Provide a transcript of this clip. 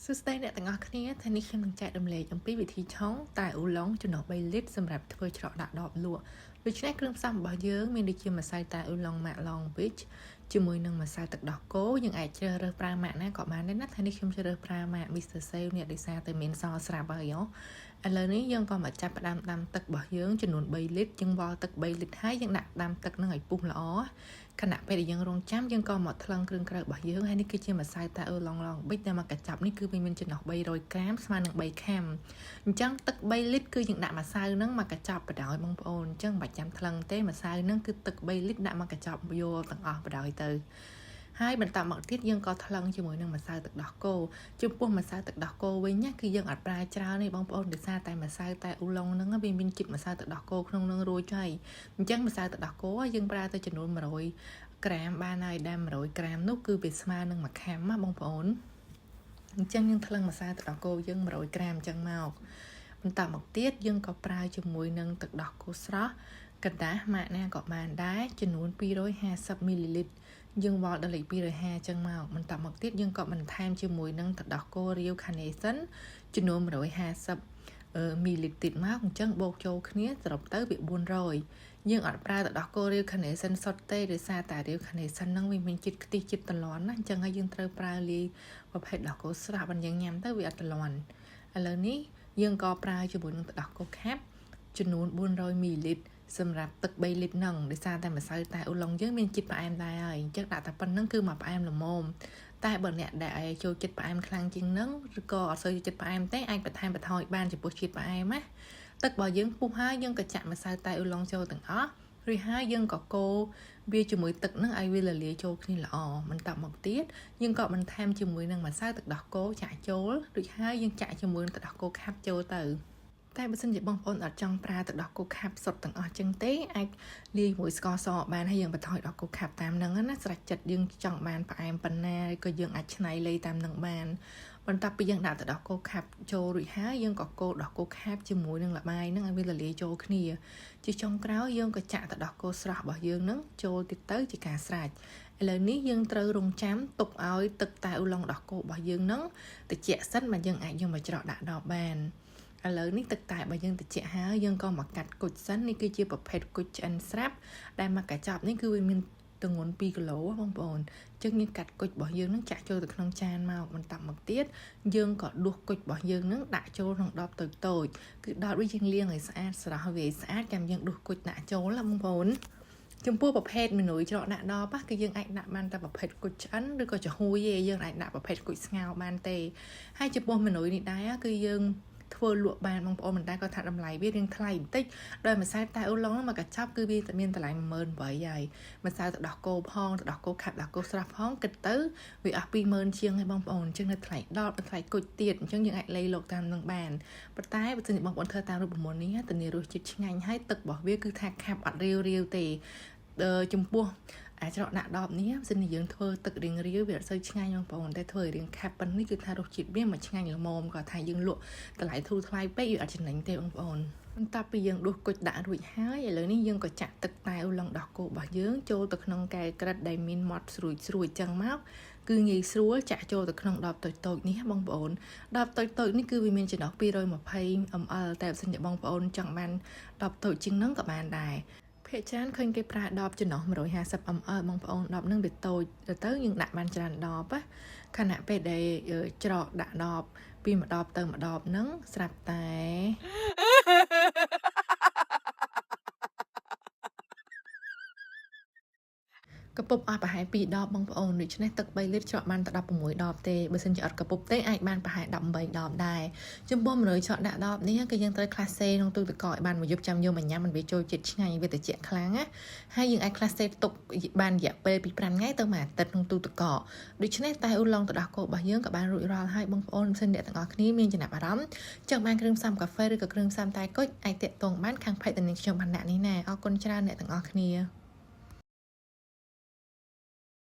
សួស្តីអ្នកទាំងអស់គ្នាថ្ងៃនេះខ្ញុំនឹងចែករំលែកអំពីវិធីឆុងតែអ៊ូឡុងចំណុះ3លីត្រសម្រាប់ធ្វើច្រកដាក់ដបលក់ដូច្នេះគ្រឿងផ្សំរបស់យើងមានដូចជាម្សៅតែអ៊ូឡុងម៉ាក់ឡុងវីចជាមួយនឹងម្សៅទឹកដោះគោយើងអាចជ្រើសរើសប្រើម៉ាក់ណាក៏បានដែរណាថ្ងៃនេះខ្ញុំជ្រើសរើសប្រើម៉ាក់ Mr. Sale អ្នកដោយសារតែមានសស្រាប់ហើយឥឡូវនេះយើងក៏មកចាប់ផ្ដើមដាំទឹករបស់យើងចំនួន3លីត្រយើងវាល់ទឹក3លីត្រហើយយើងដាក់ដាំទឹកនឹងឲ្យពុះល្អខណៈពេលដែលយើងរងចាំយើងក៏មកថ្លឹងគ្រឿងក្រៅរបស់យើងហើយនេះគឺជាម្សៅតែអ៊ូឡុងឡងប៊ិចដែលមកកញ្ចប់នេះគឺវាមានចន្លោះ300ក្រាមស្មើនឹង3ខាំអញ្ចឹងទឹក3លីត្រគឺយើងដាក់ម្សៅហ្នឹងមកកញ្ចប់បដ ாய் បងប្អូនអញ្ចឹងមិនបាច់ចាំថ្លឹងទេម្សៅហ្នឹងគឺទឹក3លីត្រដាក់មកកញ្ចប់យកទាំងអស់បដ ாய் ទៅហើយបន្តមកទៀតយើងក៏ថ្លឹងជាមួយនឹងម្សៅទឹកដោះគោចំពោះម្សៅទឹកដោះគោវិញណាគឺយើងអត់ប្រើច្រើនទេបងប្អូនដោយសារតែម្សៅតែអ៊ូឡុងហ្នឹងវាមានជាតិម្សៅទឹកដោះគោក្នុងនឹងរួចហើយអញ្ចឹងម្សៅទឹកដោះគោយើងប្រើទៅចំនួន100ក្រាមបានហើយដែល100ក្រាមនោះគឺវាស្មើនឹង1ខាំណាបងប្អូនអញ្ចឹងយើងថ្លឹងម្សៅទឹកដោះគោយើង100ក្រាមអញ្ចឹងមកបន្តមកទៀតយើងក៏ប្រើជាមួយនឹងទឹកដោះគោស្រស់กระดาษម៉ាកណាក៏បានដែរចំនួន250មីលីលីត្រយើងវាល់ដល់លេខ250ចឹងមកបន្តមកទៀតយើងក៏បន្ថែមជាមួយនឹងទឹកដោះគោរាវ Carnation ចំនួន150មីលីលីត្រទៀតមកអញ្ចឹងបូកចូលគ្នាសរុបទៅវា400យើងអត់ប្រើទឹកដោះគោរាវ Carnation សុទ្ធទេដោយសារតែរាវ Carnation ហ្នឹងវាមានជាតិខ្ទិះជាតិតលន់ណាអញ្ចឹងហើយយើងត្រូវប្រើលាយប្រភេទដោះគោស្រស់បើយើងញ៉ាំទៅវាអត់តលន់ឥឡូវនេះយើងក៏ប្រើជាមួយនឹងទឹកដោះគោខាប់ចំនួន400មីលីលីត្រសម្រាប់ទឹក3លីត្រហ្នឹងដោយសារតែម្សៅតែអ៊ូឡុងយើងមានជាតិផ្អែមដែរហើយអញ្ចឹងដាក់តែប៉ុណ្្នឹងគឺមកផ្អែមល្មមតែបើអ្នកដែលចូលចិត្តផ្អែមខ្លាំងជាងហ្នឹងឬក៏អត់សូវចូលចិត្តផ្អែមទេអាចបន្ថែមបន្ថយបានចំពោះជាតិផ្អែមណាទឹករបស់យើងពុះហើយយើងក៏ចាក់ម្សៅតែអ៊ូឡុងចូលទាំងអស់រួចហើយយើងក៏កូរវាជាមួយទឹកហ្នឹងឲ្យវាលាយចូលគ្នាល្អបន្តមកទៀតយើងក៏បន្ថែមជាមួយនឹងម្សៅទឹកដោះគោចាក់ចូលរួចហើយយើងចាក់ជាមួយនឹងទឹកដោះគោខាប់ចូលទៅតែបើសិនជាបងប្អូនអត់ចង់ប្រើទឹកដោះគោខាប់សុទ្ធទាំងអស់ចឹងទេអាចលាយមួយស្ករសបានហើយយើងបន្ថយដល់គោខាប់តាមហ្នឹងណាស្រេចចិត្តយើងចង់បានផ្អែមប៉ុណ្ណាក៏យើងអាចច្នៃលៃតាមហ្នឹងបានបន្ទាប់ពីយើងដាក់ទឹកដោះគោខាប់ចូលរួចហើយយើងក៏កូរដោះគោខាប់ជាមួយនឹងល្បាយហ្នឹងឲ្យវាលាយចូលគ្នាជាចុងក្រោយយើងក៏ចាក់ទឹកដោះគោស្រស់របស់យើងហ្នឹងចូលទៀតទៅជាការស្រេចឥឡូវនេះយើងត្រូវរងចាំទុកឲ្យទឹកតែអ៊ូឡុងដោះគោរបស់យើងហ្នឹងត្រជាក់សិនមកយើងអាចយកមកច្រកដាក់ដបបានឥឡូវនេះទឹកតែបើយើងត្រជាក់ហើយយើងក៏មកកាត់គុជសិននេះគឺជាប្រភេទគុជឆ្អិនស្រាប់ដែលមកកញ្ចប់នេះគឺវាមានទម្ងន់2គីឡូបងប្អូនអញ្ចឹងយើងកាត់គុជរបស់យើងនឹងចាក់ចូលទៅក្នុងចានមកបន្តមកទៀតយើងក៏ដួសគុជរបស់យើងនឹងដាក់ចូលក្នុងដបតូចៗគឺដបវាយើងលាងឲ្យស្អាតស្រស់វាស្អាតចាំយើងដួសគុជដាក់ចូលបងប្អូនចំពោះប្រភេទមីនុយច្រកដាក់ដបគឺយើងអាចដាក់បានតែប្រភេទគុជឆ្អិនឬក៏ចំហួយទេយើងអាចដាក់ប្រភេទគុជស្ងោរបានទេហើយចំពោះមីនុយនេះដែរគឺយើងធ្វើលក់បានបងប្អូនមិនដែរក៏ថាតម្លៃវារៀងថ្លៃបន្តិចដោយម្សៅតែអ៊ូឡុងមកកញ្ចប់គឺវាមានតម្លៃ18000ហើយម្សៅទឹកដោះគោផងទឹកដោះគោខាប់ទឹកដោះគោស្រស់ផងគិតទៅវាអស់20000ជាងហើយបងប្អូនអញ្ចឹងនៅថ្លៃដល់ថ្លៃគុជទៀតអញ្ចឹងយើងអាចលៃលោកតាមនឹងបានប៉ុន្តែបើសិនជាបងប្អូនធ្វើតាមរូបមន្តនេះធានារសជាតិឆ្ងាញ់ហើយទឹករបស់វាគឺថាខាប់អត់រាវទេចំពោះអាចច្រកដាក់ដបនេះសិនជាយើងធ្វើទឹករៀងរាវវាអត់សូវឆ្ងាញ់បងប្អូនតែធ្វើរៀងខាប់ប៉ុណ្នេះគឺថារសជាតិវាមិនឆ្ងាញ់ល្មមក៏ថាយើងលក់តម្លៃធូរថ្លៃពេកវាអត់ចំណេញទេបងប្អូនបន្ទាប់ពីយើងដួសគុជដាក់រួចហើយឥឡូវនេះយើងក៏ចាក់ទឹកតែអ៊ូឡុងដោះគោរបស់យើងចូលទៅក្នុងកែវក្រិតដែលមានម៉ត់ស្រួយចឹងមកគឺងាយស្រួលចាក់ចូលទៅក្នុងដបតូចនេះបងប្អូនដបតូចនេះគឺវាមានចន្លោះ220 ml តែបើសិនជាបងប្អូនចង់បានដបតូចជាងហ្នឹងក៏បានដែរភាគច្រើនឃើញគេប្រើដបចន្លោះ150 ml បងប្អូនដបនឹងវាតូចទៅយើងដាក់បានច្រើនដបខណៈពេលដែលច្រកដាក់ដបពីមួយដបទៅមួយដបហ្នឹងស្រាប់តែកពុបអស់ប្រហែល2ដបបងប្អូនដូច្នេះទឹក3លីត្រច្រកបានតែ16ដបទេបើសិនជាអត់កពុបទេអាចបានប្រហែល18ដបដែរចំពោះ100ច្រកដាក់ដបនេះគឺយើងត្រូវក្លាសេក្នុងទូទឹកកកឲ្យបានមួយយប់ចាំយកមកញ៉ាំមិនវាចូលជាតិឆ្ងាញ់វាត្រជាក់ខ្លាំងណាហើយយើងអាចក្លាសេទុកបានរយៈពេលពី5ថ្ងៃទៅមួយអាទិត្យក្នុងទូទឹកកកដូច្នេះតែអ៊ូឡុងទឹកដោះគោរបស់យើងក៏បានរួចរាល់ហើយបងប្អូនបើសិនអ្នកទាំងអស់គ្នាមានចំណាប់អារម្មណ៍ចង់បានគ្រឿងផ្សំកាហ្វេឬក៏គ្រឿងផ្សំតែគុជអាចតាក់ទងបានខាង Page ដែលខ្ញុំបានដាក់នេះណាអរគុណច្រើនអ្នកទាំងអស់គ្នា